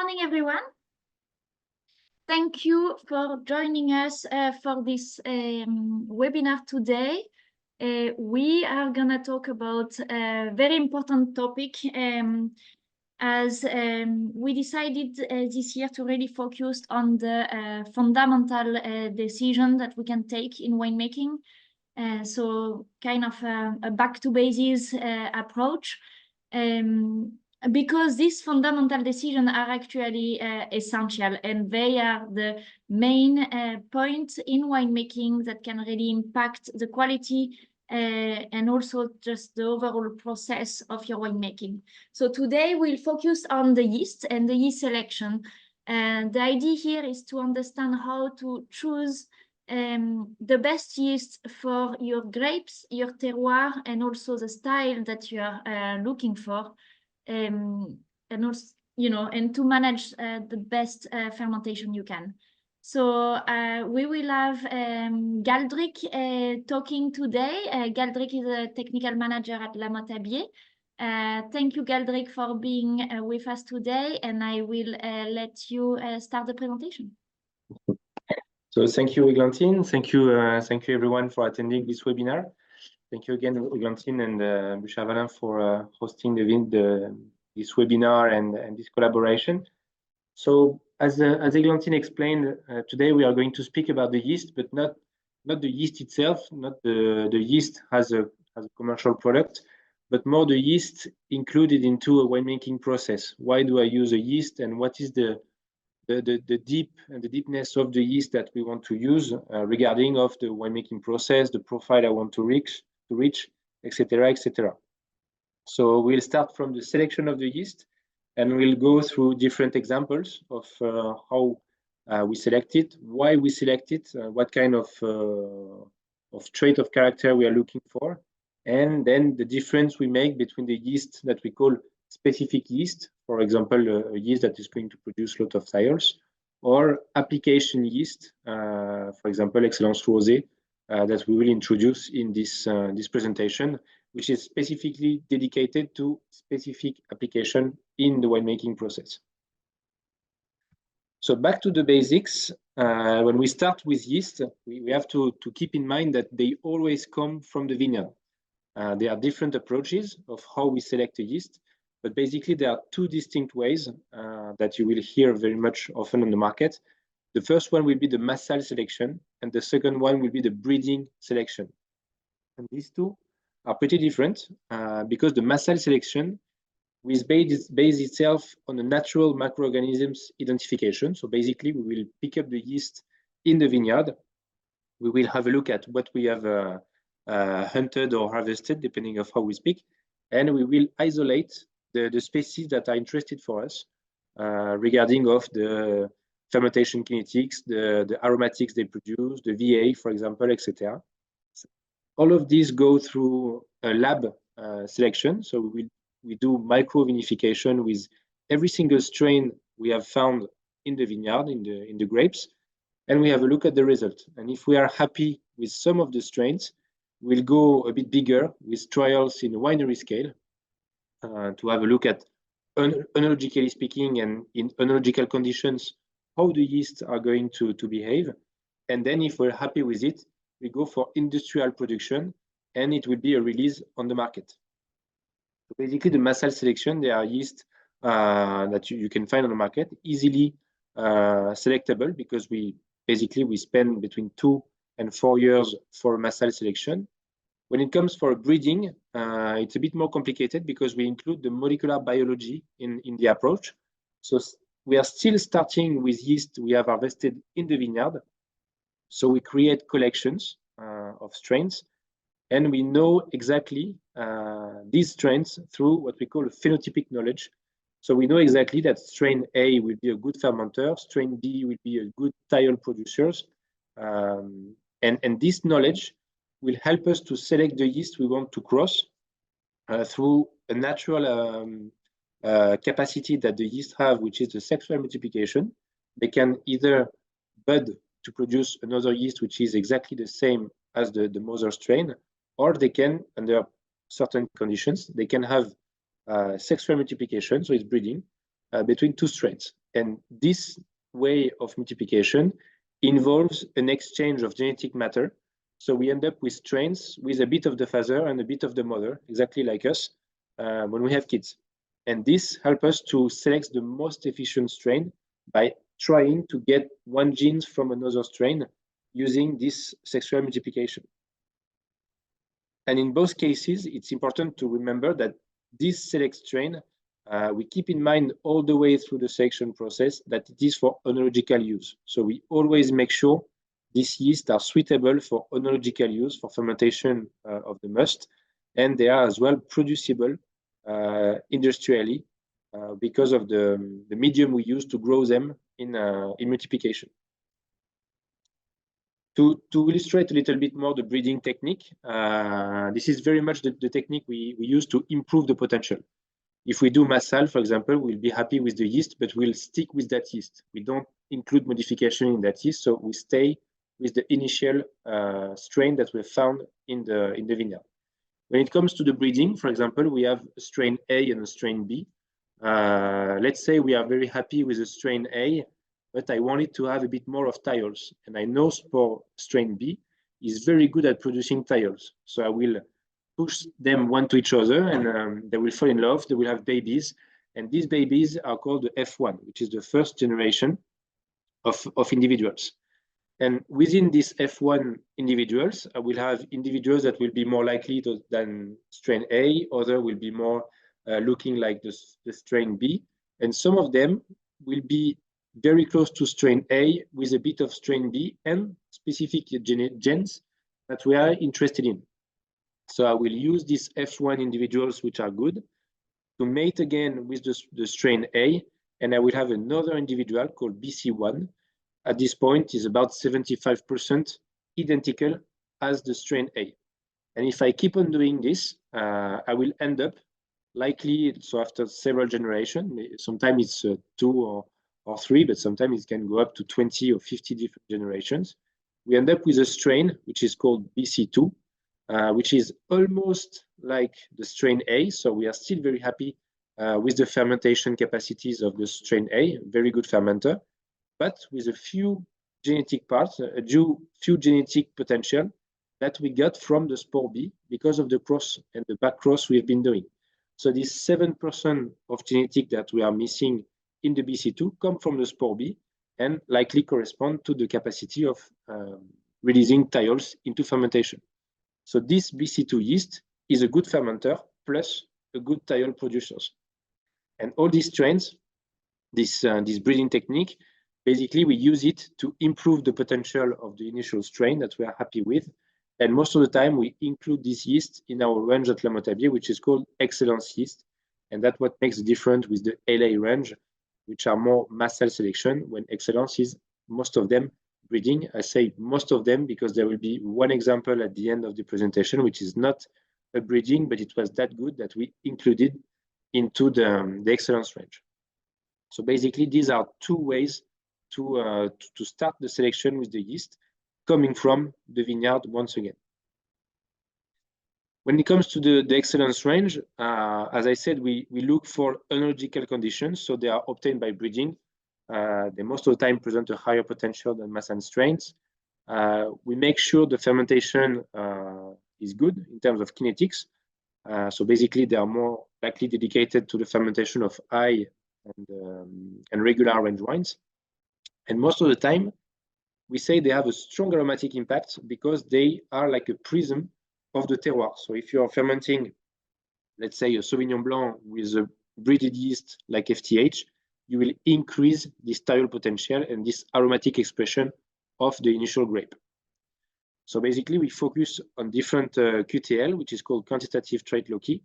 morning, everyone. Thank you for joining us for this webinar today. We are going to talk about a very important topic as we decided this year to really focus on the fundamental decision that we can take in winemaking. So kind of a back to basics approach. Because these fundamental decisions are actually essential, and they are the main point in winemaking that can really impact the quality and also just the overall process of your winemaking. So today we'll focus on the yeast and the yeast selection. And the idea here is to understand how to choose the best yeast for your grapes, your terroir, and also the style that you are looking for. And also, and to manage the best fermentation you can. So we will have Galdric talking today. Galdric is a technical manager at La Motabier. Thank you, Galdric, for being with us today, and I will let you start the presentation. So thank you, Eglantine. Thank you everyone for attending this webinar. Thank you again, Eglantine and Bouchard-Valin for hosting this webinar and this collaboration. So as Eglantine explained, today we are going to speak about the yeast, but not the yeast itself, not the yeast as a commercial product, but more the yeast included into a winemaking process. Why do I use a yeast, and what is the deepness of the yeast that we want to use regarding of the winemaking process, the profile I want to reach, etc., etc. So we'll start from the selection of the yeast, and we'll go through different examples of how we select it, why we select it, what kind of trait of character we are looking for, and then the difference we make between the yeast that we call specific yeast, for example, a yeast that is going to produce a lot of thiols, or application yeast, for example, Excellence Rosé, that we will introduce in this presentation, which is specifically dedicated to specific application in the winemaking process. So back to the basics. When we start with yeast, we have to keep in mind that they always come from the vineyard. There are different approaches of how we select a yeast, but basically there are two distinct ways that you will hear very much often on the market. The first one will be the massal selection, and the second one will be the breeding selection. And these two are pretty different because the massal selection will base itself on a natural microorganisms identification. So basically, we will pick up the yeast in the vineyard. We will have a look at what we have hunted or harvested, depending on how we speak, and we will isolate the species that are interested for us regarding of the fermentation kinetics, the aromatics they produce, the VA, for example, etc. So all of these go through a lab selection. So we do micro vinification with every single strain we have found in the vineyard, in the grapes, and we have a look at the result. And if we are happy with some of the strains, we'll go a bit bigger with trials in a winery scale to have a look at, enologically speaking, and in enological conditions, how the yeasts are going to behave. And then if we're happy with it, we go for industrial production, and it will be a release on the market. So basically, the massal selection, there are yeast that you can find on the market, easily selectable, because we spend between 2 and 4 years for massal selection. When it comes for breeding, it's a bit more complicated because we include the molecular biology in the approach. So we are still starting with yeast we have harvested in the vineyard. So we create collections of strains, and we know exactly these strains through what we call a phenotypic knowledge. So we know exactly that strain A will be a good fermenter, strain B will be a good thiol producers, and this knowledge will help us to select the yeast we want to cross through a natural capacity that the yeast have, which is the sexual multiplication. They can either bud to produce another yeast which is exactly the same as the mother strain, or they can, under certain conditions, they can have sexual multiplication, so it's breeding between two strains. And this way of multiplication involves an exchange of genetic matter. So we end up with strains with a bit of the father and a bit of the mother, exactly like us when we have kids. And this helps us to select the most efficient strain by trying to get one gene from another strain using this sexual multiplication. And in both cases, it's important to remember that this select strain, we keep in mind all the way through the selection process that it is for oenological use. So we always make sure these yeasts are suitable for oenological use, for fermentation of the must, and they are as well producible industrially because of the medium we use to grow them in multiplication. To illustrate a little bit more the breeding technique, this is very much the technique we use to improve the potential. If we do massal, for example, we'll be happy with the yeast, but we'll stick with that yeast. We don't include modification in that yeast, so we stay with the initial strain that we found in the vineyard. When it comes to the breeding, for example, we have a strain A and a strain B. Let's say we are very happy with the strain A, but I want it to have a bit more of thiols. And I know spore strain B is very good at producing thiols. So I will push them one to each other and they will fall in love, they will have babies. And these babies are called the F1, which is the first generation of individuals. And within these F1 individuals, I will have individuals that will be more likely than strain A, other will be more looking like the strain B. And some of them will be very close to strain A with a bit of strain B and specific genes that we are interested in. So I will use these F1 individuals, which are good, to mate again with the strain A, and I will have another individual called BC1. At this point is about 75% identical as the strain A. And if I keep on doing this, I will end up likely, so after several generations, sometimes it's 2 or 3, but sometimes it can go up to 20 or 50 different generations. We end up with a strain, which is called BC2, which is almost like the strain A. So we are still very happy with the fermentation capacities of the strain A, very good fermenter, but with a few genetic parts, a few genetic potential that we got from the spore B because of the cross and the back cross we've been doing. So this 7% of genetic that we are missing in the BC2 come from the spore B and likely correspond to the capacity of releasing thiols into fermentation. So this BC2 yeast is a good fermenter plus a good thiol producers. And all these strains, this breeding technique, basically we use it to improve the potential of the initial strain that we are happy with. And most of the time we include this yeast in our range at La Motabier, which is called excellence yeast. And that's what makes the difference with the LA range, which are more mass cell selection, when excellence is most of them breeding. I say most of them because there will be one example at the end of the presentation, which is not a breeding, but it was that good that we included into the excellence range. So basically, these are two ways to start the selection with the yeast coming from the vineyard once again. When it comes to the excellence range, as I said, we look for oenological conditions, so they are obtained by breeding. They most of the time present a higher potential than Massan strains. We make sure the fermentation is good in terms of kinetics. So basically, they are more likely dedicated to the fermentation of high and regular range wines. And most of the time, we say they have a strong aromatic impact because they are like a prism of the terroir. So if you are fermenting, let's say a Sauvignon Blanc with a breeded yeast like FTH, you will increase this thiol potential and this aromatic expression of the initial grape. So basically, we focus on different QTL, which is called quantitative trait loci,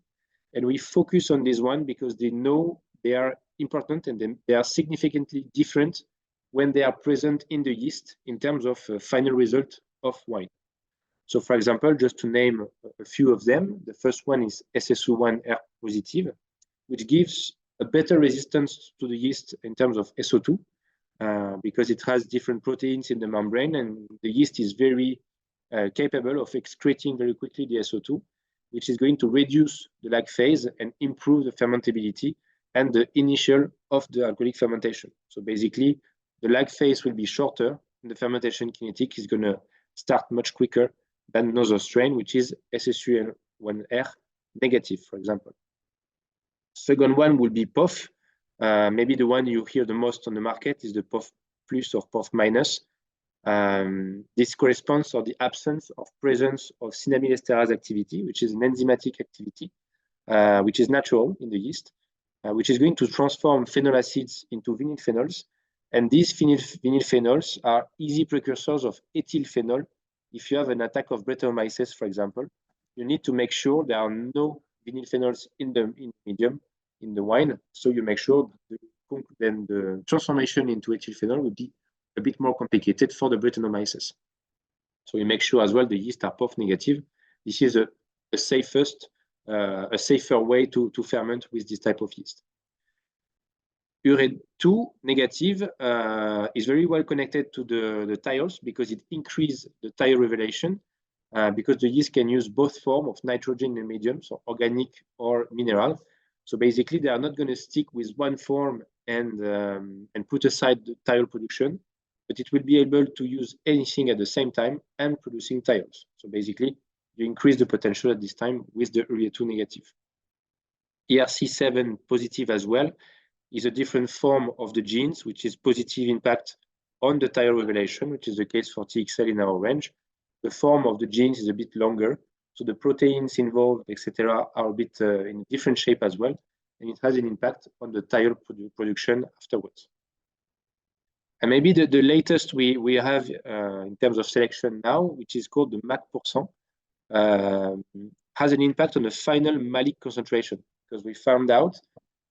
and we focus on this one because they know they are important and then they are significantly different when they are present in the yeast in terms of final result of wine. So for example, just to name a few of them, the first one is SSO1R positive, which gives a better resistance to the yeast in terms of SO2 because it has different proteins in the membrane and the yeast is very capable of excreting very quickly the SO2, which is going to reduce the lag phase and improve the fermentability and the initial of the alcoholic fermentation. So basically, the lag phase will be shorter, and the fermentation kinetic is going to start much quicker than another strain, which is SSUL1R negative, for example. Second one will be POF. Maybe the one you hear the most on the market is the POF plus or POF minus. This corresponds to the absence of presence of cinnamyl esterase activity, which is an enzymatic activity, which is natural in the yeast, which is going to transform phenol acids into vinyl phenols. And these vinyl phenols are easy precursors of ethyl phenol. If you have an attack of Brettanomyces, for example, you need to make sure there are no vinyl phenols in the medium, in the wine. So you make sure then the transformation into ethyl phenol will be a bit more complicated for the Brettanomyces. So you make sure as well the yeast are POF negative. This is a safer way to ferment with this type of yeast. Ure2 negative is very well connected to the thiols because it increases the thiol revelation because the yeast can use both forms of nitrogen in the medium, so organic or mineral. So basically, they are not going to stick with one form and put aside the thiol production, but it will be able to use anything at the same time and producing thiols. So basically, you increase the potential at this time with the Ure2 negative. ERC7 positive as well is a different form of the genes, which is positive impact on the thiol revelation, which is the case for TXL in our range. The form of the genes is a bit longer, so the proteins involved, etc., are a bit in a different shape as well, and it has an impact on the thiol production afterwards. And maybe the latest we have in terms of selection now, which is called the MAC%, has an impact on the final malic concentration, because we found out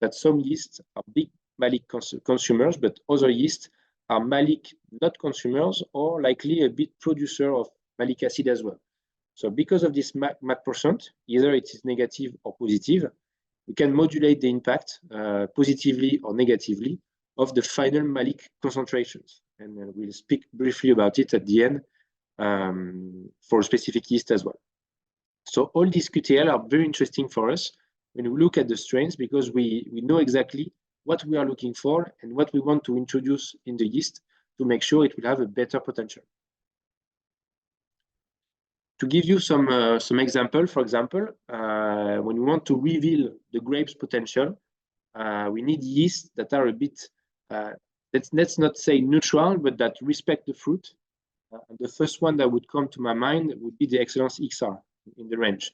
that some yeasts are big malic consumers, but other yeasts are malic not consumers or likely a bit producer of malic acid as well. So because of this MAC%, either it is negative or positive, we can modulate the impact positively or negatively of the final malic concentrations. And we'll speak briefly about it at the end for a specific yeast as well. So all these QTL are very interesting for us when we look at the strains because we know exactly what we are looking for and what we want to introduce in the yeast to make sure it will have a better potential. To give you some example, for example, when we want to reveal the grape's potential, we need yeast that are a bit, let's not say neutral, but that respect the fruit. The first one that would come to my mind would be the Excellence XR in the range.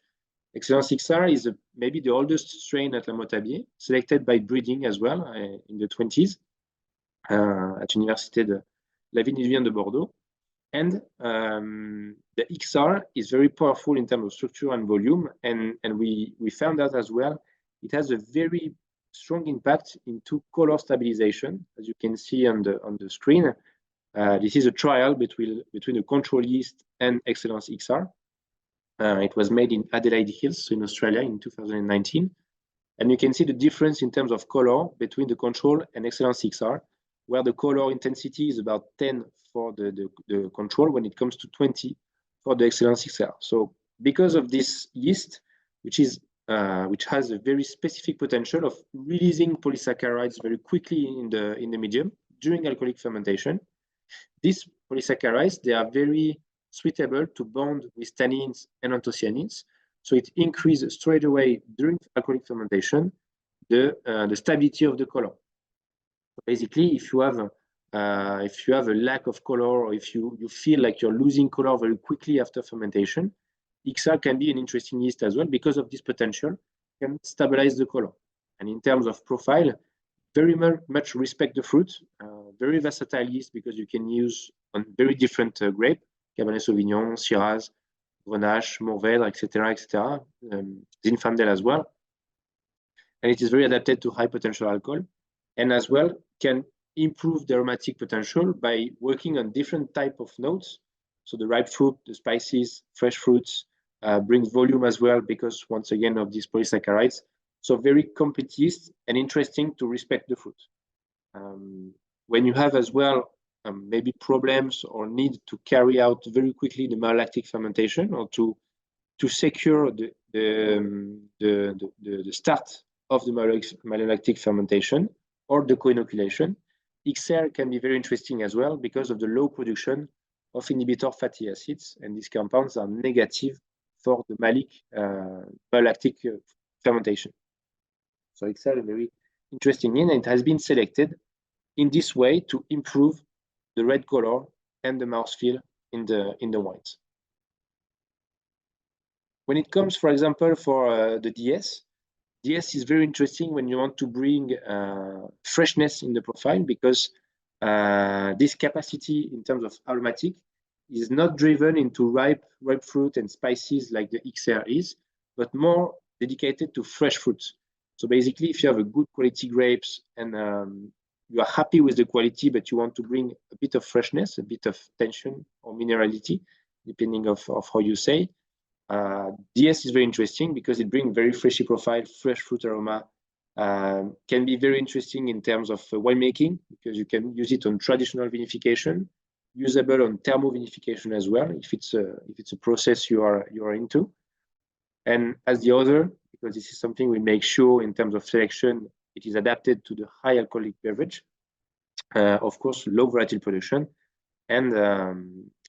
Excellence XR is maybe the oldest strain at La Motabier, selected by breeding as well in the 20s at Université de la Vigne de Bordeaux. And the XR is very powerful in terms of structure and volume. And we found out as well, it has a very strong impact into color stabilization, as you can see on the screen. This is a trial between a control yeast and Excellence XR. It was made in Adelaide Hills in Australia in 2019. And you can see the difference in terms of color between the control and Excellence XR, where the color intensity is about 10 for the control when it comes to 20 for the Excellence XR. So because of this yeast, which has a very specific potential of releasing polysaccharides very quickly in the medium during alcoholic fermentation, these polysaccharides, they are very suitable to bond with tannins and anthocyanins. So it increases straight away during alcoholic fermentation the stability of the color. So basically, if you have a lack of color or if you feel like you're losing color very quickly after fermentation, XR can be an interesting yeast as well because of this potential, can stabilize the color. And in terms of profile, very much respect the fruit, very versatile yeast because you can use on very different grape, Cabernet Sauvignon, Shiraz, Grenache, Mourvèdre, etc., Zinfandel as well. And it is very adapted to high potential alcohol and as well can improve the aromatic potential by working on different type of notes. So the ripe fruit, the spices, fresh fruits, brings volume as well because once again of these polysaccharides. So very complete yeast and interesting to respect the fruit. When you have as well maybe problems or need to carry out very quickly the malolactic fermentation or to secure the start of the malolactic fermentation, or the co-inoculation. XR can be very interesting as well because of the low production of inhibitor fatty acids, and these compounds are negative for the malic malolactic fermentation. So XR is very interesting and it has been selected in this way to improve the red color and the mouthfeel in the wines. When it comes, for example, for the DS is very interesting when you want to bring freshness in the profile, because this capacity in terms of aromatic is not driven into ripe fruit and spices like the XR is, but more dedicated to fresh fruits. So basically, if you have a good quality grapes and you are happy with the quality, but you want to bring a bit of freshness, a bit of tension or minerality, depending of how you say, DS is very interesting because it brings very freshy profile, fresh fruit aroma. Can be very interesting in terms of winemaking because you can use it on traditional vinification, usable on thermo vinification as well if it's a process you are into. And as the other, because this is something we make sure in terms of selection, it is adapted to the high alcoholic beverage. Of course, low volatile production, and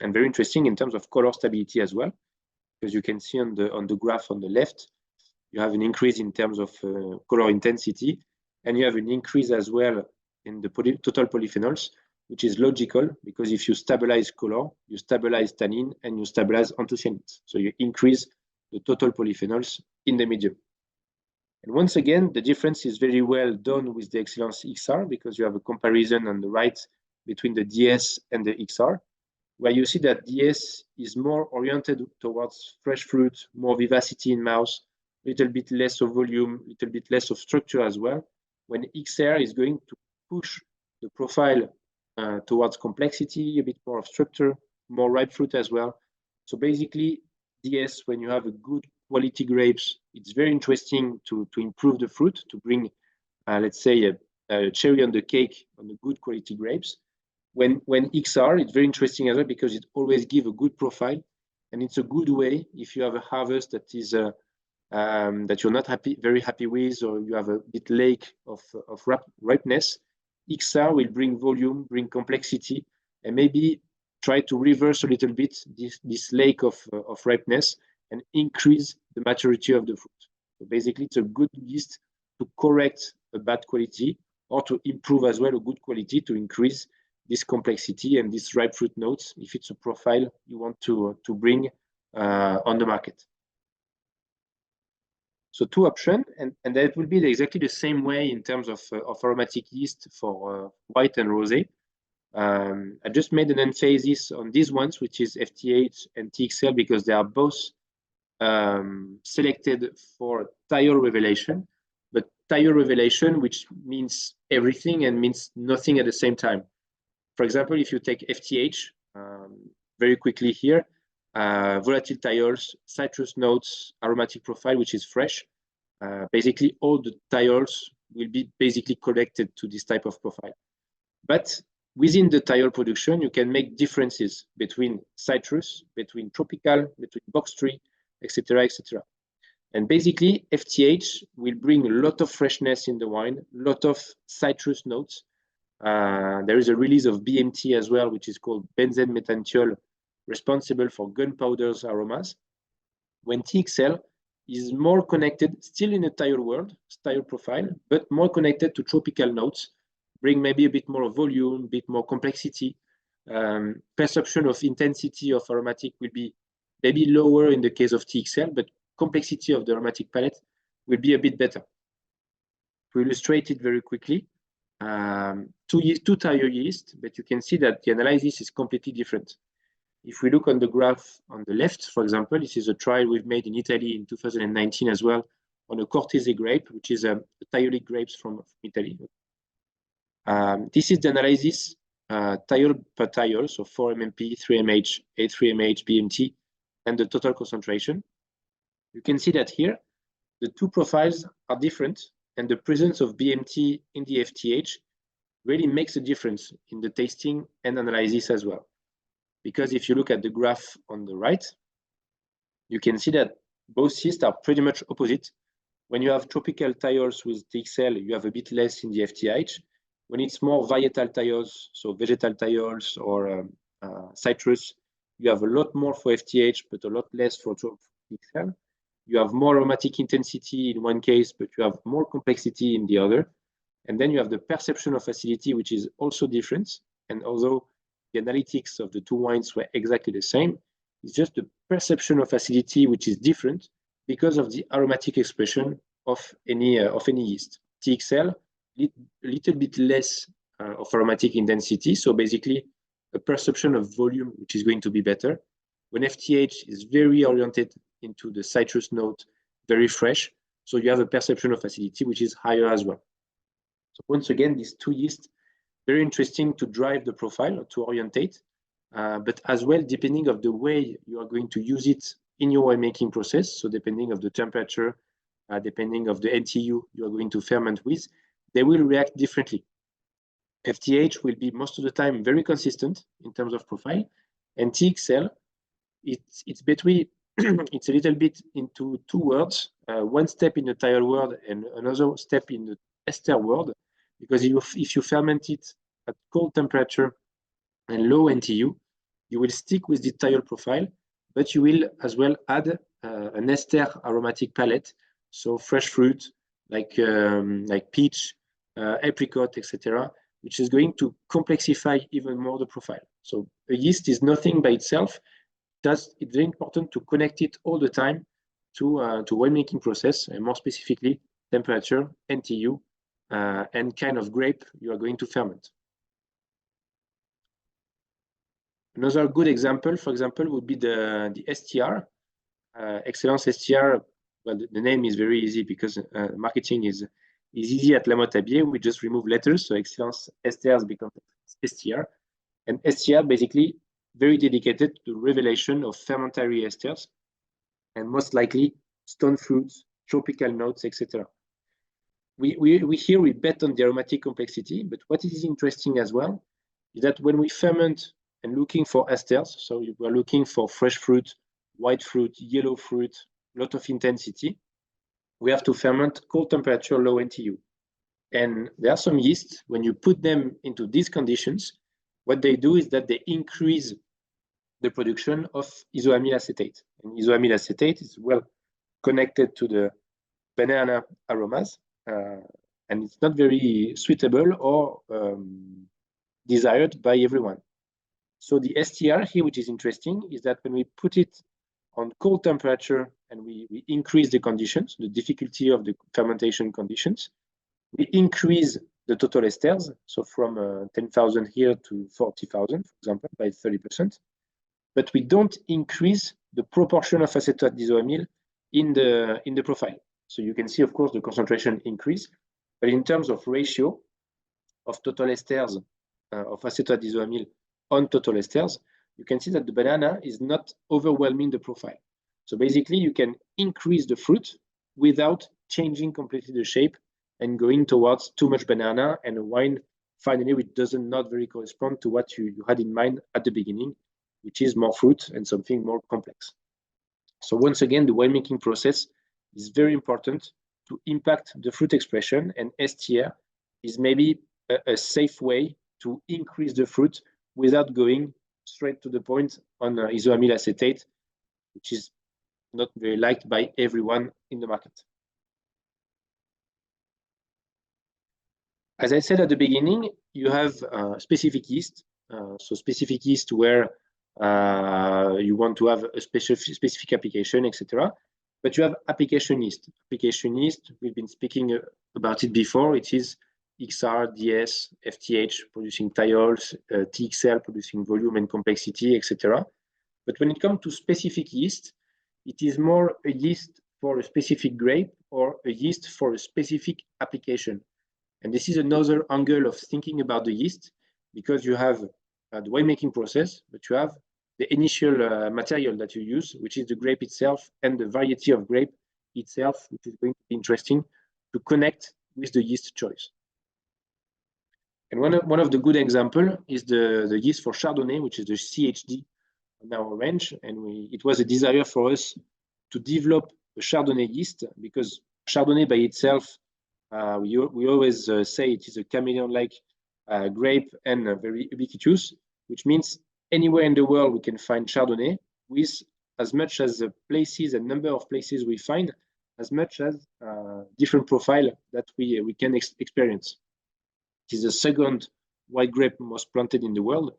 very interesting in terms of color stability as well. Because you can see on the graph on the left, you have an increase in terms of color intensity, and you have an increase as well in the total polyphenols, which is logical because if you stabilize color, you stabilize tannin and you stabilize anthocyanins. So you increase the total polyphenols in the medium. And once again, the difference is very well done with the Excellence XR because you have a comparison on the right between the DS and the XR, where you see that DS is more oriented towards fresh fruit, more vivacity in mouth, a little bit less of volume, a little bit less of structure as well, when XR is going to push the profile towards complexity, a bit more of structure, more ripe fruit as well. So basically, DS, when you have a good quality grapes, it's very interesting to improve the fruit, to bring, let's say, a cherry on the cake on the good quality grapes. When XR, it's very interesting as well because it always gives a good profile, and it's a good way if you have a harvest that is that you're not very happy with, or you have a bit late of ripeness. XR will bring volume, bring complexity, and maybe try to reverse a little bit this lake of ripeness and increase the maturity of the fruit. So basically, it's a good yeast to correct a bad quality or to improve as well a good quality to increase this complexity and these ripe fruit notes if it's a profile you want to bring on the market. So two options, and that will be exactly the same way in terms of aromatic yeast for white and rosé. I just made an emphasis on these ones, which is FTH and TXL, because they are both selected for tire revelation, but tire revelation, which means everything and means nothing at the same time. For example, if you take FTH, very quickly here, volatile tires, citrus notes, aromatic profile, which is fresh. Basically, all the tires will be basically connected to this type of profile. But within the tire production, you can make differences between citrus, between tropical, between box tree, etc., etc. And basically, FTH will bring a lot of freshness in the wine, a lot of citrus notes. There is a release of BMT as well, which is called benzene methantiol, responsible for gunpowder's aromas. When TXL is more connected, still in the tire world, tire profile, but more connected to tropical notes, bring maybe a bit more volume, a bit more complexity. Perception of intensity of aromatic will be maybe lower in the case of TXL, but complexity of the aromatic palette will be a bit better. To illustrate it very quickly, two tire yeast, but you can see that the analysis is completely different. If we look on the graph on the left, for example, this is a trial we've made in Italy in 2019 as well on a Cortese grape, which is a tyolic grapes from Italy. This is the analysis tire per tire, so 4 mmP, 3 mH, 8.3 mH, BMT, and the total concentration. You can see that here, the two profiles are different, and the presence of BMT in the FTH really makes a difference in the tasting and analysis as well. Because if you look at the graph on the right, you can see that both yeasts are pretty much opposite. When you have tropical tires with TXL, you have a bit less in the FTH. When it's more varietal thiols, so vegetal thiols or citrus, you have a lot more for FTH, but a lot less for TXL. You have more aromatic intensity in one case, but you have more complexity in the other. And then you have the perception of acidity, which is also different. And although the analytics of the two wines were exactly the same, it's just the perception of acidity which is different because of the aromatic expression of any yeast. TXL, a little bit less of aromatic intensity. So basically a perception of volume, which is going to be better. When FTH is very oriented into the citrus note, very fresh. So you have a perception of acidity, which is higher as well. So once again, these two yeasts, very interesting to drive the profile, to orientate, but as well, depending of the way you are going to use it in your winemaking process. So depending of the temperature, depending of the NTU you are going to ferment with, they will react differently. FTH will be most of the time very consistent in terms of profile, and TXL, it's between it's a little bit into two worlds, one step in the thiol world and another step in the ester world, because if you ferment it at cold temperature and low NTU, you will stick with the thiol profile, but you will as well add an ester aromatic palette, so fresh fruit like peach, apricot, etc., which is going to complexify even more the profile. So a yeast is nothing by itself. It's very important to connect it all the time to winemaking process, and more specifically temperature, NTU, and kind of grape you are going to ferment. Another good example, for example, would be the STR, Excellence STR. Well, the name is very easy because marketing is easy at La Motabier. We just remove letters, so Excellence STRs become STR. And STR basically very dedicated to the revelation of fermentary esters, and most likely stone fruits, tropical notes, etc. We bet on the aromatic complexity, but what is interesting as well is that when we ferment and looking for esters, so we're looking for fresh fruit, white fruit, yellow fruit, a lot of intensity, we have to ferment cold temperature, low NTU. And there are some yeasts, when you put them into these conditions, what they do is that they increase the production of isoamyl acetate. And isoamyl acetate is well connected to the banana aromas, and it's not very suitable or desired by everyone. So the STR here, which is interesting, is that when we put it on cold temperature and we increase the conditions, the difficulty of the fermentation conditions, we increase the total esters, so from 10,000 here to 40,000, for example, by 30%. But we don't increase the proportion of acetate disoamyl in the profile. So you can see, of course, the concentration increase, but in terms of ratio of total esters of acetate disoamyl on total esters, you can see that the banana is not overwhelming the profile. So basically, you can increase the fruit without changing completely the shape and going towards too much banana and a wine finally which doesn't not very correspond to what you had in mind at the beginning, which is more fruit and something more complex. So once again, the winemaking process is very important to impact the fruit expression, and STR is maybe a safe way to increase the fruit without going straight to the point on isoamyl acetate, which is not very liked by everyone in the market. As I said at the beginning, you have specific yeast. So specific yeast where you want to have a specific application, etc. But you have application yeast. Application yeast, we've been speaking about it before. It is XR, DS, FTH producing thiols, TXL producing volume and complexity, etc. But when it comes to specific yeast, it is more a yeast for a specific grape or a yeast for a specific application. And this is another angle of thinking about the yeast, because you have the winemaking process, but you have the initial material that you use, which is the grape itself and the variety of grape itself, which is going to be interesting to connect with the yeast choice. And one of the good example is the yeast for Chardonnay, which is the CHD in our range. And it was a desire for us to develop a Chardonnay yeast, because Chardonnay by itself, we always say it is a chameleon-like grape and very ubiquitous, which means anywhere in the world we can find Chardonnay with as much as the places and number of places we find, as much as different profile that we can experience. It is the second white grape most planted in the world,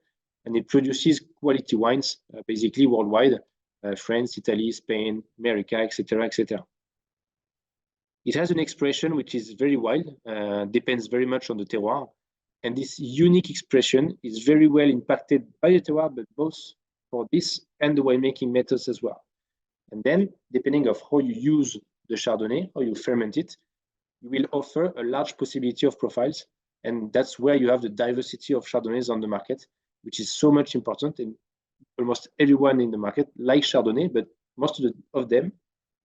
and it produces quality wines basically worldwide, France, Italy, Spain, America, etc., etc. It has an expression which is very wild, depends very much on the terroir, and this unique expression is very well impacted by the terroir, but both for this and the winemaking methods as well. And then, depending of how you use the Chardonnay, how you ferment it, you will offer a large possibility of profiles, and that's where you have the diversity of Chardonnays on the market, which is so much important. And almost everyone in the market likes Chardonnay, but most of them,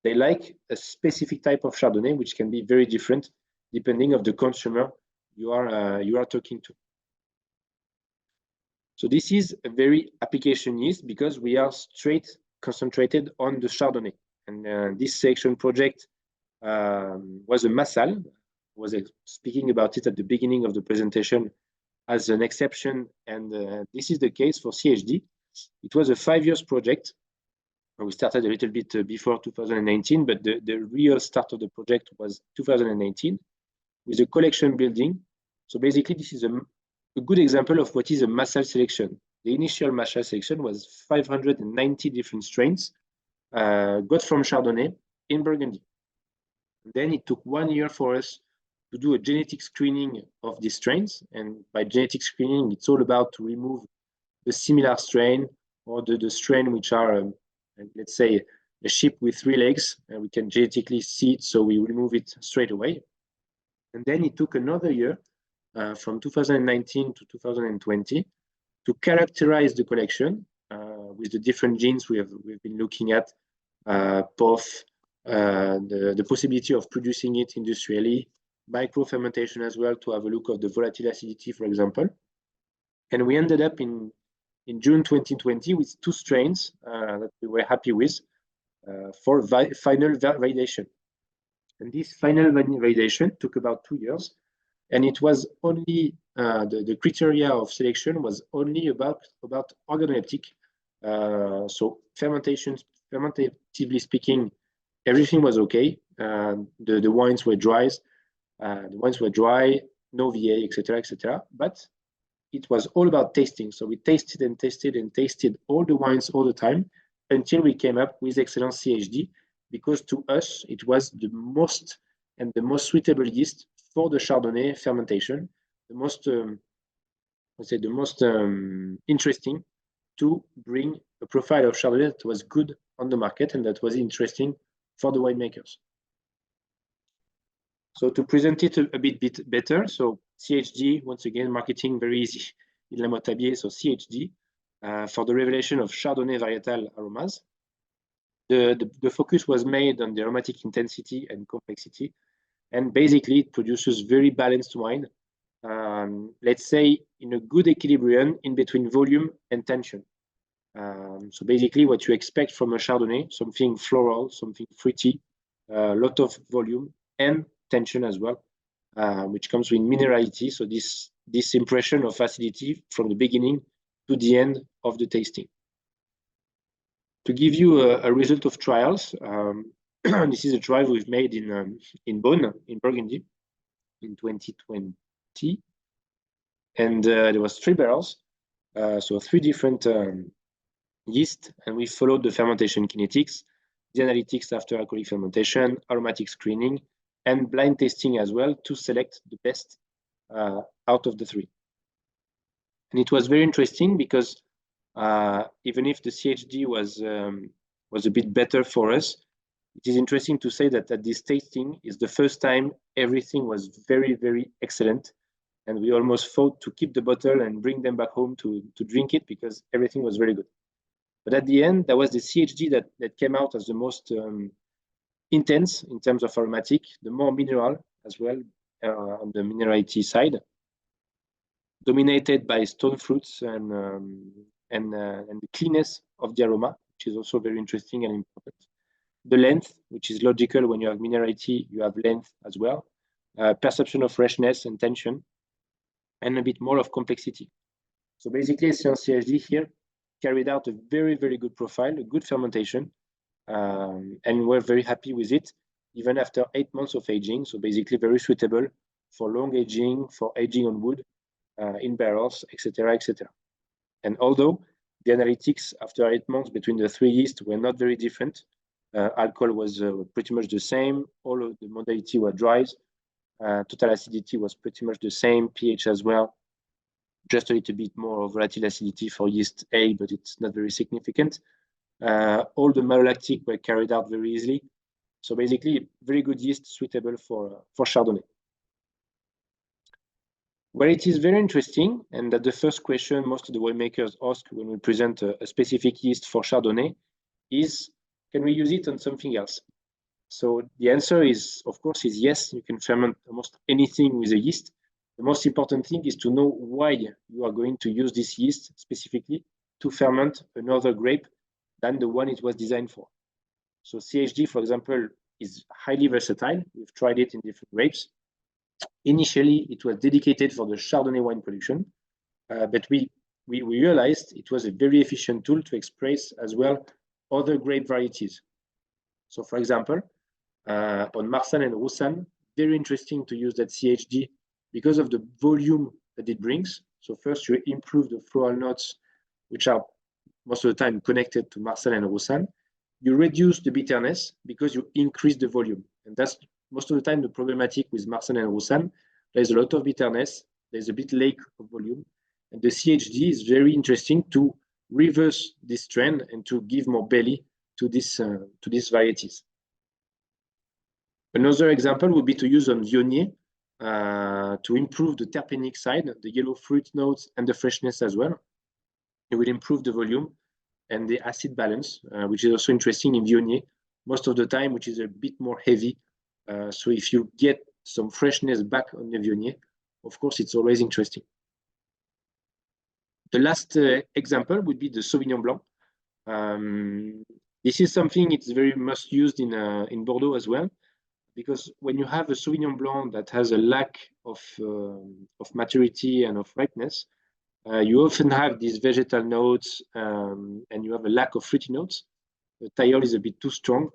they like a specific type of Chardonnay, which can be very different depending of the consumer you are talking to. So this is a very application yeast because we are straight concentrated on the Chardonnay. And this selection project was a Massal. I was speaking about it at the beginning of the presentation as an exception, and this is the case for CHD. It was a 5 years project. We started a little bit before 2019, but the real start of the project was 2019 with a collection building. So basically, this is a good example of what is a Massal selection. The initial Massal selection was 590 different strains got from Chardonnay in Burgundy. And then it took 1 year for us to do a genetic screening of these strains. And by genetic screening, it's all about to remove the similar strain or the strain which are, let's say, a sheep with 3 legs. And we can genetically see it, so we remove it straight away. And then it took another year from 2019 to 2020 to characterize the collection with the different genes we've been looking at, both the possibility of producing it industrially, micro fermentation as well, to have a look at the volatile acidity, for example. And we ended up in June 2020 with 2 strains that we were happy with for final validation. And this final validation took about 2 years. And it was only the criteria of selection was only about organoleptic. So fermentatively speaking, everything was okay. The wines were dry. No VA, etc., etc. But it was all about tasting. So we tasted and tasted and tasted all the wines all the time until we came up with Excellence CHD, because to us it was the most suitable yeast for the Chardonnay fermentation, the most interesting to bring a profile of Chardonnay that was good on the market and that was interesting for the winemakers. So to present it a bit better, so CHD, once again, marketing very easy in La Motabier, so CHD, for the revelation of Chardonnay varietal aromas. The focus was made on the aromatic intensity and complexity, and basically it produces very balanced wine, let's say in a good equilibrium in between volume and tension. So basically what you expect from a Chardonnay, something floral, something fruity, a lot of volume and tension as well, which comes with minerality. So this impression of acidity from the beginning to the end of the tasting. To give you a result of trials, this is a trial we've made in Beaune, in Burgundy, in 2020, and there was 3 barrels, so 3 different yeast, and we followed the fermentation kinetics, the analytics after alcoholic fermentation, aromatic screening, and blind tasting as well to select the best out of the 3. And it was very interesting because even if the CHD was a bit better for us, it is interesting to say that at this tasting is the first time everything was very, very excellent. And we almost thought to keep the bottle and bring them back home to drink it because everything was very good. But at the end, that was the CHD that came out as the most intense in terms of aromatic, the more mineral as well on the minerality side, dominated by stone fruits and the cleanness of the aroma, which is also very interesting and important. The length, which is logical when you have minerality, you have length as well. Perception of freshness and tension. and a bit more of complexity. So basically, Science CHD here carried out a very, very good profile, a good fermentation, and we're very happy with it, even after 8 months of aging. So basically very suitable for long aging, for aging on wood, in barrels, etc., etc. And although the analytics after 8 months between the 3 yeasts were not very different, alcohol was pretty much the same, all of the modality were dries, total acidity was pretty much the same, pH as well, just a little bit more of volatile acidity for yeast A, but it's not very significant. All the malolactic were carried out very easily. So basically, very good yeast suitable for Chardonnay. Where it is very interesting, and that the first question most of the winemakers ask when we present a specific yeast for Chardonnay is, can we use it on something else? So the answer is, of course, is yes, you can ferment almost anything with a yeast. The most important thing is to know why you are going to use this yeast specifically to ferment another grape than the one it was designed for. So CHD, for example, is highly versatile. We've tried it in different grapes. Initially, it was dedicated for the Chardonnay wine production, but we realized it was a very efficient tool to express as well other grape varieties. So for example, on Marsanne and Roussanne, very interesting to use that CHD because of the volume that it brings. So first you improve the floral notes, which are most of the time connected to Marsanne and Roussanne. You reduce the bitterness because you increase the volume. And that's most of the time the problematic with Marsanne and Roussanne. There's a lot of bitterness, there's a bit lack of volume. And the CHD is very interesting to reverse this trend and to give more belly to these varieties. Another example would be to use on Viognier to improve the terpenic side, the yellow fruit notes, and the freshness as well. It will improve the volume and the acid balance, which is also interesting in Viognier, most of the time, which is a bit more heavy. So if you get some freshness back on the Viognier, of course, it's always interesting. The last example would be the Sauvignon Blanc. This is something it's very much used in Bordeaux as well, because when you have a Sauvignon Blanc that has a lack of maturity and of ripeness, you often have these vegetal notes and you have a lack of fruity notes. The thiol is a bit too strong.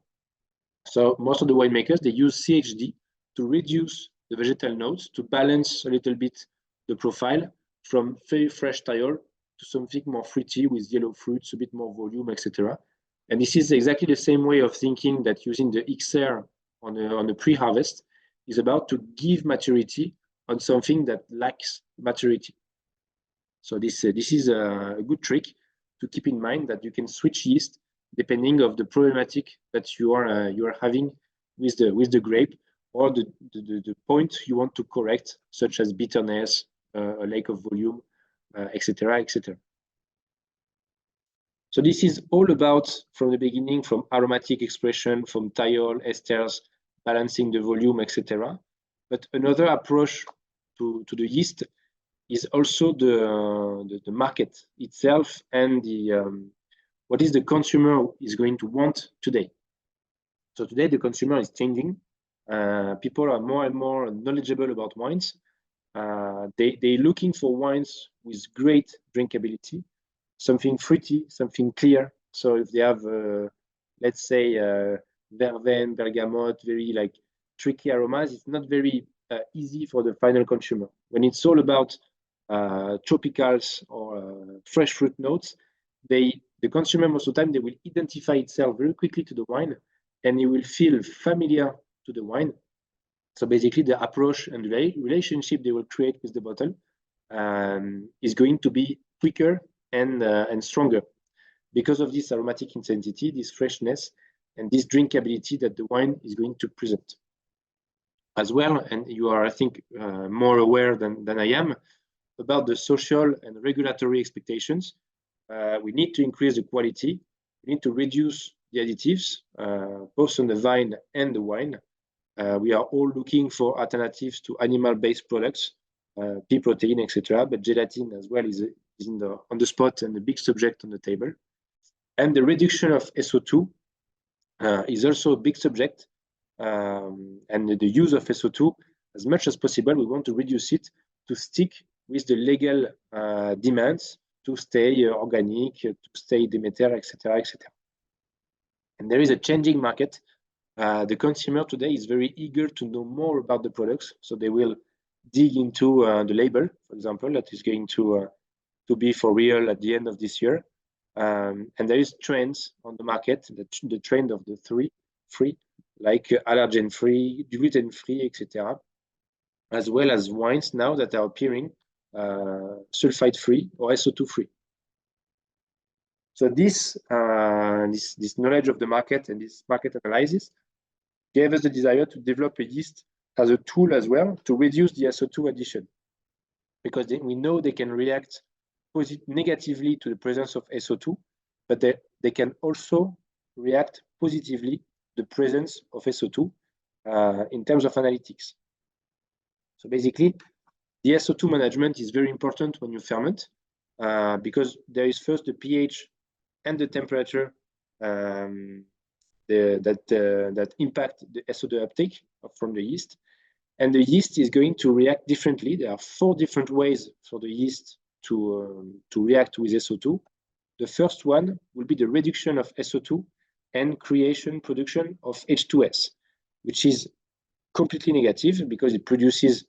So most of the winemakers, they use CHD to reduce the vegetal notes, to balance a little bit the profile from very fresh thiol to something more fruity with yellow fruits, a bit more volume, etc. And this is exactly the same way of thinking that using the XR on the pre-harvest is about to give maturity on something that lacks maturity. So this is a good trick to keep in mind, that you can switch yeast depending of the problematic that you are having with the grape, or the point you want to correct, such as bitterness, a lack of volume, etc., etc. So this is all about, from the beginning, from aromatic expression, from thiol, esters, balancing the volume, etc. But another approach to the yeast is also the market itself and what is the consumer is going to want today. So today the consumer is changing. People are more and more knowledgeable about wines. They're looking for wines with great drinkability, something fruity, something clear. So if they have, let's say, verveine, bergamot, very like tricky aromas, it's not very easy for the final consumer. When it's all about tropicals or fresh fruit notes, the consumer most of the time, they will identify itself very quickly to the wine, and it will feel familiar to the wine. So basically the approach and the relationship they will create with the bottle is going to be quicker and stronger because of this aromatic intensity, this freshness, and this drinkability that the wine is going to present. As well, and you are, I think, more aware than I am about the social and regulatory expectations. We need to increase the quality. We need to reduce the additives, both on the vine and the wine. We are all looking for alternatives to animal-based products, pea protein, etc. But gelatin as well is on the spot and a big subject on the table. And the reduction of SO2 is also a big subject. And the use of SO2, as much as possible, we want to reduce it to stick with the legal demands to stay organic, to stay Demeter, etc., etc. And there is a changing market. The consumer today is very eager to know more about the products, so they will dig into the label, for example, that is going to be for real at the end of this year. And there is trends on the market, the trend of the free, like allergen-free, gluten-free, etc., as well as wines now that are appearing sulfite-free or SO2-free. So this knowledge of the market and this market analysis gave us the desire to develop a yeast as a tool as well to reduce the SO2 addition, because we know they can react negatively to the presence of SO2, but they can also react positively to the presence of SO2 in terms of analytics. So basically, the SO2 management is very important when you ferment because there is first the pH and the temperature that impact the SO2 uptake from the yeast. And the yeast is going to react differently. There are 4 different ways for the yeast to react with SO2. The first one will be the reduction of SO2 and production of H2S, which is completely negative because it produces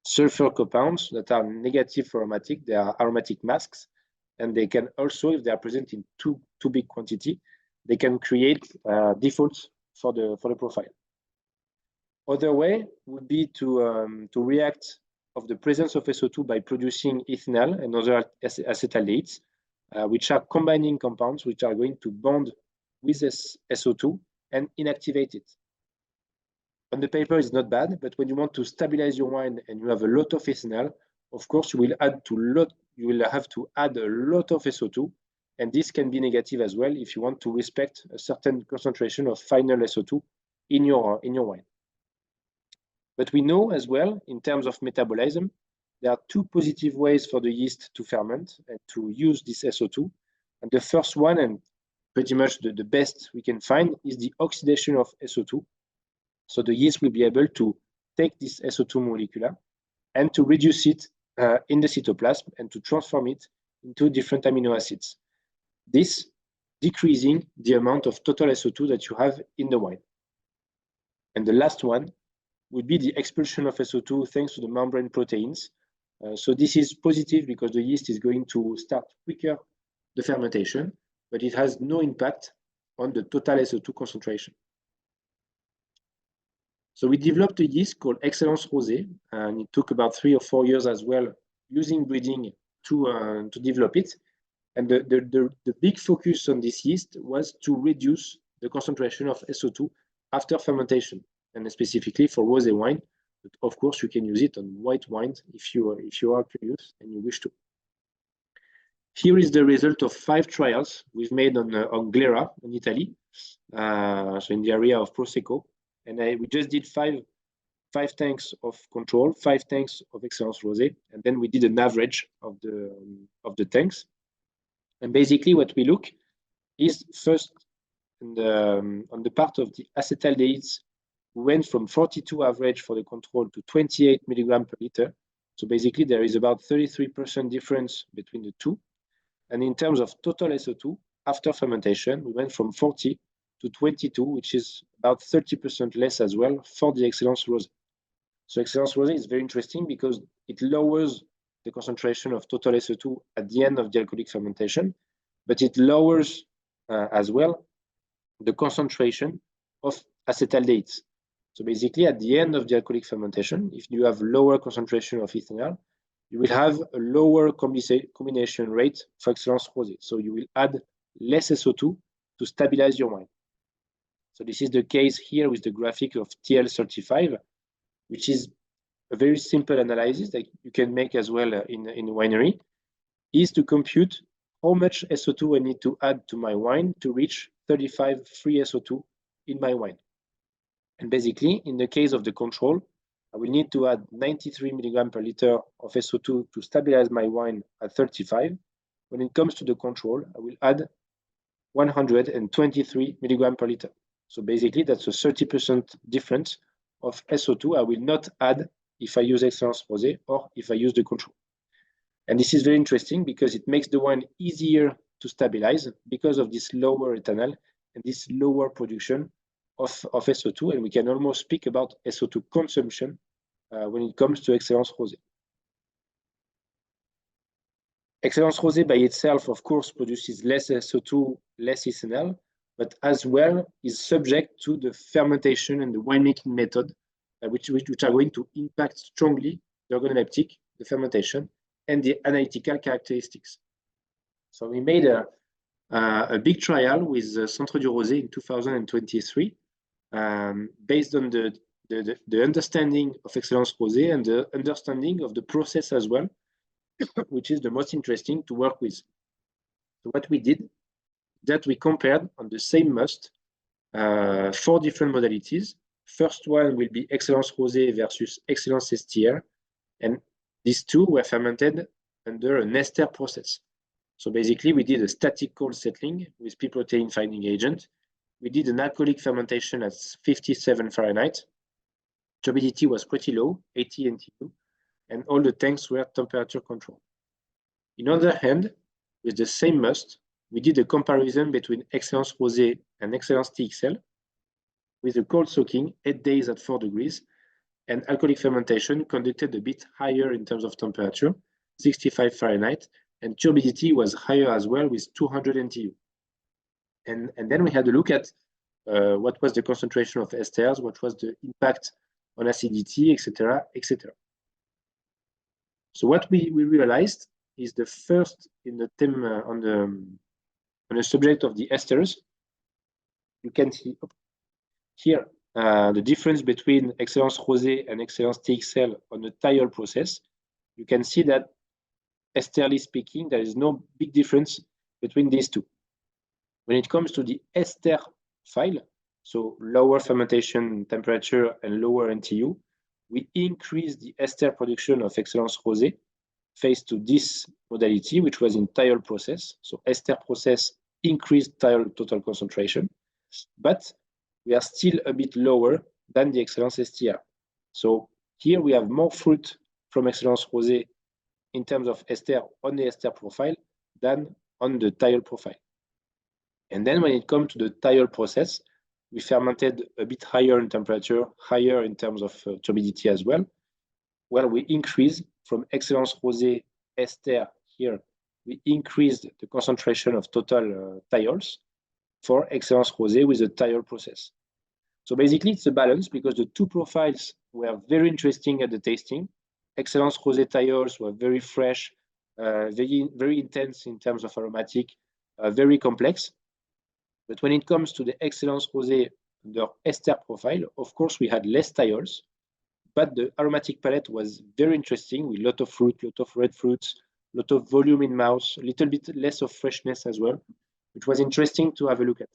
sulfur compounds that are negative for aromatic. They are aromatic masks, and they can also, if they are present in too big quantity, they can create defaults for the profile. Other way would be to react of the presence of SO2 by producing ethanol and other acetaldehydes, which are combining compounds which are going to bond with this SO2 and inactivate it. On the paper, it's not bad, but when you want to stabilize your wine and you have a lot of ethanol, of course, you will have to add a lot of SO2, and this can be negative as well if you want to respect a certain concentration of final SO2 in your wine. But we know as well, in terms of metabolism, there are 2 positive ways for the yeast to ferment and to use this SO2. And the first one, and pretty much the best we can find, is the oxidation of SO2. So the yeast will be able to take this SO2 molecule and to reduce it in the cytoplasm and to transform it into different amino acids. This decreasing the amount of total SO2 that you have in the wine. And the last one would be the expulsion of SO2 thanks to the membrane proteins. So this is positive because the yeast is going to start quicker the fermentation, but it has no impact on the total SO2 concentration. So we developed a yeast called Excellence Rosé, and it took about 3 or 4 years as well, using breeding to develop it. And the big focus on this yeast was to reduce the concentration of SO2 after fermentation, and specifically for rosé wine. But of course, you can use it on white wine if you are curious and you wish to. Here is the result of 5 trials we've made on Glera in Italy, so in the area of Prosecco. And we just did 5 tanks of control, 5 tanks of Excellence Rosé, and then we did an average of the tanks. And basically, what we look is first on the part of the acetaldehydes, we went from 42 average for the control to 28 milligram per liter. So basically, there is about 33% difference between the two. And in terms of total SO2, after fermentation, we went from 40 to 22, which is about 30% less as well for the Excellence Rosé. So Excellence Rosé is very interesting because it lowers the concentration of total SO2 at the end of the alcoholic fermentation, but it lowers as well the concentration of acetaldehydes. So basically, at the end of the alcoholic fermentation, if you have lower concentration of ethanol, you will have a lower combination rate for Excellence Rosé. So you will add less SO2 to stabilize your wine. So this is the case here with the graphic of TL35, which is a very simple analysis that you can make as well in a winery, is to compute how much SO2 I need to add to my wine to reach 35 free SO2 in my wine. And basically, in the case of the control, I will need to add 93 milligram per liter of SO2 to stabilize my wine at 35. When it comes to the control, I will add 123 milligram per liter. So basically, that's a 30% difference of SO2 I will not add if I use Excellence Rosé or if I use the control. And this is very interesting because it makes the wine easier to stabilize because of this lower ethanol and this lower production of SO2. And we can almost speak about SO2 consumption when it comes to Excellence Rosé. Excellence Rosé by itself, of course, produces less SO2, less ethanol, but as well is subject to the fermentation and the winemaking method, which are going to impact strongly the organoleptic, the fermentation, and the analytical characteristics. So we made a big trial with Centre du Rosé in 2023, based on the understanding of Excellence Rosé and the understanding of the process as well, which is the most interesting to work with. So what we did, that we compared on the same must 4 different modalities. First one will be Excellence Rosé versus Excellence STR, and these two were fermented under an ester process. So basically, we did a static cold settling with pea protein finding agent. We did an alcoholic fermentation at 57 Fahrenheit. Turbidity was pretty low, 80 NTU, and all the tanks were temperature controlled. On the other hand, with the same must, we did a comparison between Excellence Rosé and Excellence TXL with a cold soaking 8 days at 4 degrees and alcoholic fermentation conducted a bit higher in terms of temperature, 65 Fahrenheit, and turbidity was higher as well with 200 NTU. And then we had a look at what was the concentration of esters, what was the impact on acidity, etc., etc. So what we realized is the first in the theme on the subject of the esters. You can see here the difference between Excellence Rosé and Excellence TXL on the tire process. You can see that, esterly speaking, there is no big difference between these two. When it comes to the ester file, so lower fermentation temperature and lower NTU, we increase the ester production of Excellence Rosé faced to this modality, which was in tire process. So ester process increased tire total concentration, but we are still a bit lower than the Excellence STR. So here we have more fruit from Excellence Rosé in terms of ester on the ester profile than on the tire profile. And then when it comes to the tire process, we fermented a bit higher in temperature, higher in terms of turbidity as well, where we increase from Excellence Rosé ester here, we increased the concentration of total tires for Excellence Rosé with the tire process. So basically it's a balance because the two profiles were very interesting at the tasting. Excellence Rosé tires were very fresh, very intense in terms of aromatic, very complex. But when it comes to the Excellence Rosé, the ester profile, of course, we had less tires, but the aromatic palette was very interesting with a lot of fruit, a lot of red fruits, a lot of volume in mouth, a little bit less of freshness as well, which was interesting to have a look at.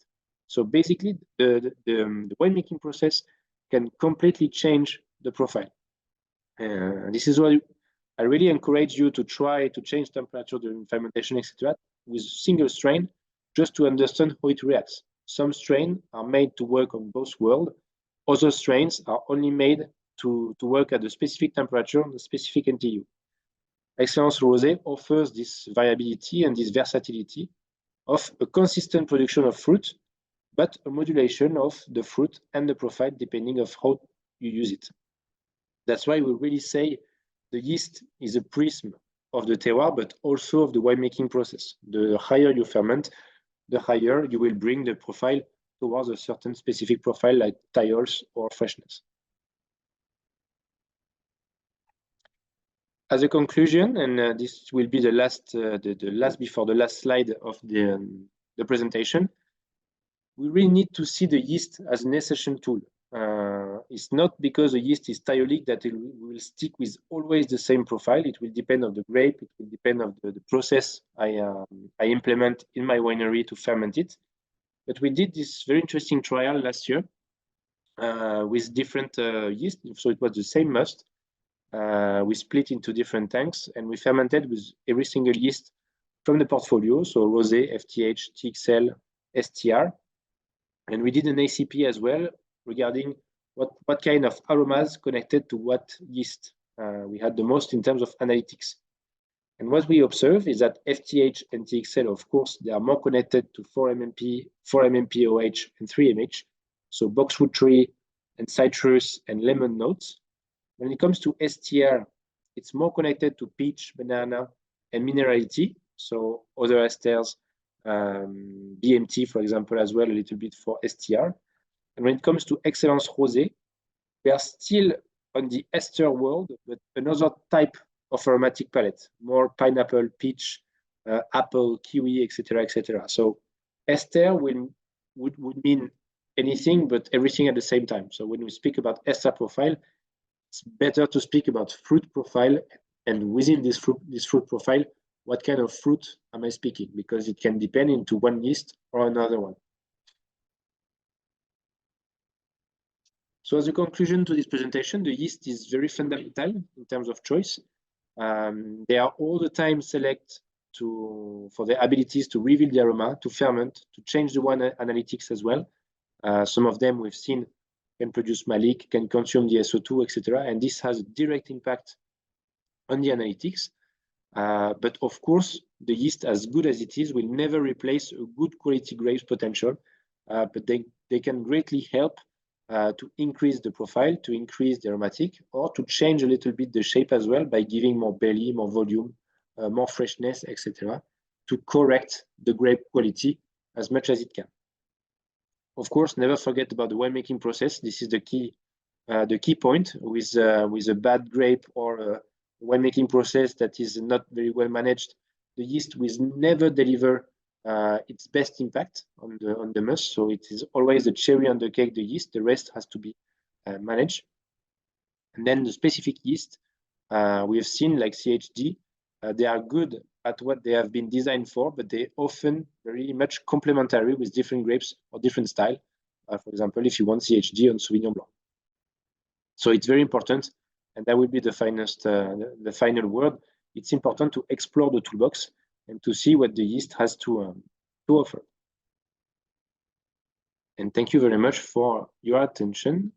So basically, the winemaking process can completely change the profile. This is why I really encourage you to try to change temperature during fermentation, etc., with single strain, just to understand how it reacts. Some strains are made to work on both worlds. Other strains are only made to work at a specific temperature and a specific NTU. Excellence Rosé offers this variability and this versatility of a consistent production of fruit, but a modulation of the fruit and the profile depending on how you use it. That's why we really say the yeast is a prism of the terroir, but also of the winemaking process. The higher you ferment, the higher you will bring the profile towards a certain specific profile like tires or freshness. As a conclusion, and this will be the last, the last before the last slide of the presentation, we really need to see the yeast as an essential tool. It's not because the yeast is thiolic that it will stick with always the same profile. It will depend on the grape. It will depend on the process I implement in my winery to ferment it. But we did this very interesting trial last year with different yeast. So it was the same must. We split into different tanks and we fermented with every single yeast from the portfolio. So Rosé, FTH, TXL, STR. And we did an ACP as well regarding what kind of aromas connected to what yeast we had the most in terms of analytics. And what we observe is that FTH and TXL, of course, they are more connected to 4-MMP, 4-MMP-OH, and 3-MH. So boxwood tree and citrus and lemon notes. When it comes to STR, it's more connected to peach, banana, and minerality. So other esters, BMT, for example, as well, a little bit for STR. And when it comes to Excellence Rosé, we are still on the ester world, but another type of aromatic palette, more pineapple, peach, apple, kiwi, etc., etc. So ester would mean anything, but everything at the same time. So when we speak about ester profile, it's better to speak about fruit profile, and within this fruit profile, what kind of fruit am I speaking? Because it can depend into one yeast or another one. So as a conclusion to this presentation, the yeast is very fundamental in terms of choice. They are all the time select for their abilities to reveal the aroma, to ferment, to change the wine analytics as well. Some of them we've seen can produce malic, can consume the SO2, etc. And this has a direct impact on the analytics. But of course, the yeast, as good as it is, will never replace a good quality grapes potential. But they can greatly help to increase the profile, to increase the aromatic, or to change a little bit the shape as well by giving more belly, more volume, more freshness, etc., to correct the grape quality as much as it can. Of course, never forget about the winemaking process. This is the key point. With a bad grape or a winemaking process that is not very well managed, the yeast will never deliver its best impact on the must. So it is always the cherry on the cake, the yeast. The rest has to be managed. And then the specific yeast, we have seen like CHD, they are good at what they have been designed for, but they often very much complementary with different grapes or different style. For example, if you want CHD on Sauvignon Blanc. So it's very important, and that will be the final word. It's important to explore the toolbox and to see what the yeast has to offer. And thank you very much for your attention.